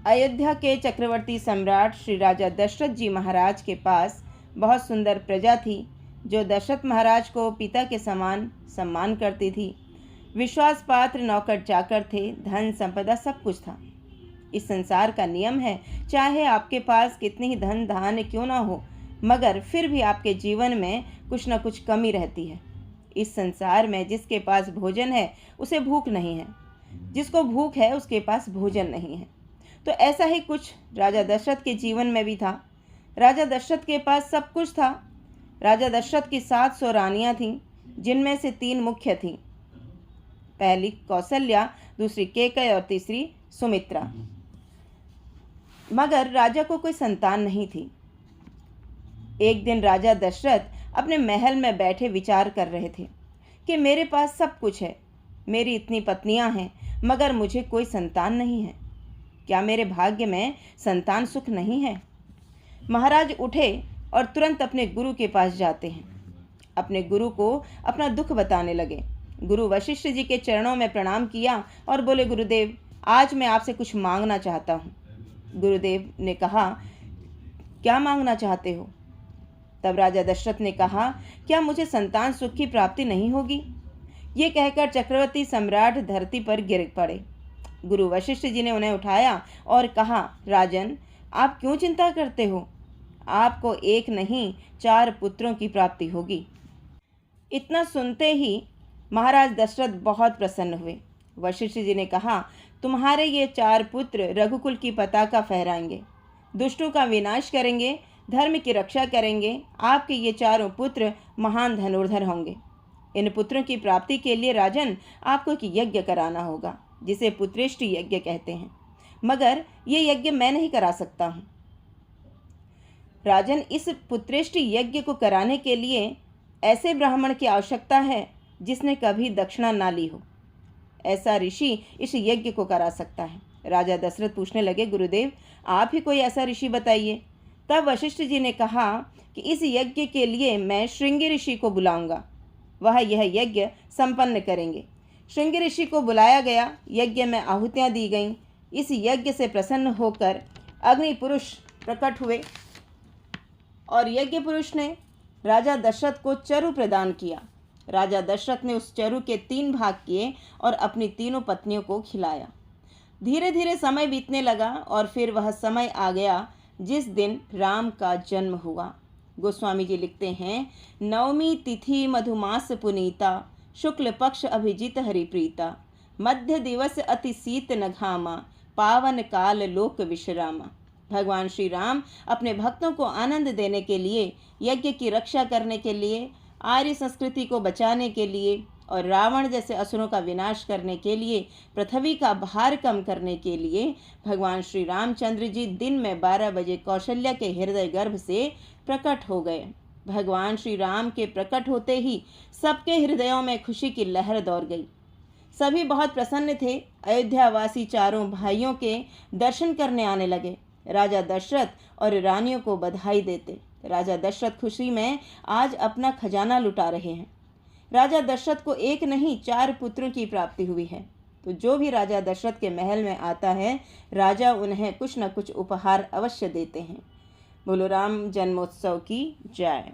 अयोध्या के चक्रवर्ती सम्राट श्री राजा दशरथ जी महाराज के पास बहुत सुंदर प्रजा थी, जो दशरथ महाराज को पिता के समान सम्मान करती थी। विश्वास पात्र नौकर चाकर थे, धन संपदा सब कुछ था। इस संसार का नियम है, चाहे आपके पास कितनी ही धन धान्य क्यों ना हो, मगर फिर भी आपके जीवन में कुछ न कुछ कमी रहती है। इस संसार में जिसके पास भोजन है उसे भूख नहीं है, जिसको भूख है उसके पास भोजन नहीं है। तो ऐसा ही कुछ राजा दशरथ के जीवन में भी था। राजा दशरथ के पास सब कुछ था। राजा दशरथ की 700 रानियां थीं, जिनमें से 3 मुख्य थीं। पहली कौशल्या, दूसरी केकय और तीसरी सुमित्रा। मगर राजा को कोई संतान नहीं थी। एक दिन राजा दशरथ अपने महल में बैठे विचार कर रहे थे कि मेरे पास सब कुछ है, मेरी इतनी पत्नियां हैं, मगर मुझे कोई संतान नहीं है। क्या मेरे भाग्य में संतान सुख नहीं है? महाराज उठे और तुरंत अपने गुरु के पास जाते हैं। अपने गुरु को अपना दुख बताने लगे। गुरु वशिष्ठ जी के चरणों में प्रणाम किया और बोले, गुरुदेव, आज मैं आपसे कुछ मांगना चाहता हूँ। गुरुदेव ने कहा, क्या मांगना चाहते हो? तब राजा दशरथ ने कहा, क्या मुझे संतान सुख की प्राप्ति नहीं होगी? ये कहकर चक्रवर्ती सम्राट धरती पर गिर पड़े। गुरु वशिष्ठ जी ने उन्हें उठाया और कहा, राजन, आप क्यों चिंता करते हो? आपको 1 नहीं 4 पुत्रों की प्राप्ति होगी। इतना सुनते ही महाराज दशरथ बहुत प्रसन्न हुए। वशिष्ठ जी ने कहा, तुम्हारे ये 4 पुत्र रघुकुल की पताका फहराएंगे, दुष्टों का विनाश करेंगे, धर्म की रक्षा करेंगे। आपके ये 4 पुत्र महान धनुर्धर होंगे। इन पुत्रों की प्राप्ति के लिए राजन आपको एक यज्ञ कराना होगा, जिसे पुत्रेष्टि यज्ञ कहते हैं। मगर ये यज्ञ मैं नहीं करा सकता हूँ। राजन, इस पुत्रेष्टि यज्ञ को कराने के लिए ऐसे ब्राह्मण की आवश्यकता है जिसने कभी दक्षिणा ना ली हो। ऐसा ऋषि इस यज्ञ को करा सकता है। राजा दशरथ पूछने लगे, गुरुदेव, आप ही कोई ऐसा ऋषि बताइए। तब वशिष्ठ जी ने कहा कि इस यज्ञ के लिए मैं श्रृंगी ऋषि को बुलाऊंगा, वह यह यज्ञ संपन्न करेंगे। श्रृंगी ऋषि को बुलाया गया, यज्ञ में आहुतियाँ दी गईं। इस यज्ञ से प्रसन्न होकर अग्नि पुरुष प्रकट हुए और यज्ञ पुरुष ने राजा दशरथ को चरु प्रदान किया। राजा दशरथ ने उस चरु के 3 भाग किए और अपनी 3 पत्नियों को खिलाया। धीरे धीरे समय बीतने लगा और फिर वह समय आ गया जिस दिन राम का जन्म हुआ। गोस्वामी जी लिखते हैं, 9वीं तिथि मधुमास पुनीता, शुक्ल पक्ष अभिजित हरिप्रीता, मध्य दिवस अति शीत न घामा, पावन काल लोक विश्रामा। भगवान श्री राम अपने भक्तों को आनंद देने के लिए, यज्ञ की रक्षा करने के लिए, आर्य संस्कृति को बचाने के लिए और रावण जैसे असुरों का विनाश करने के लिए, पृथ्वी का भार कम करने के लिए भगवान श्री रामचंद्र जी दिन में 12 बजे कौशल्या के हृदय गर्भ से प्रकट हो गए। भगवान श्री राम के प्रकट होते ही सबके हृदयों में खुशी की लहर दौड़ गई। सभी बहुत प्रसन्न थे। अयोध्यावासी चारों भाइयों के दर्शन करने आने लगे। राजा दशरथ और रानियों को बधाई देते। राजा दशरथ खुशी में आज अपना खजाना लुटा रहे हैं। राजा दशरथ को 1 नहीं 4 पुत्रों की प्राप्ति हुई है। तो जो भी राजा दशरथ के महल में आता है, राजा उन्हें कुछ न कुछ उपहार अवश्य देते हैं। बोलो राम जन्मोत्सव की जय।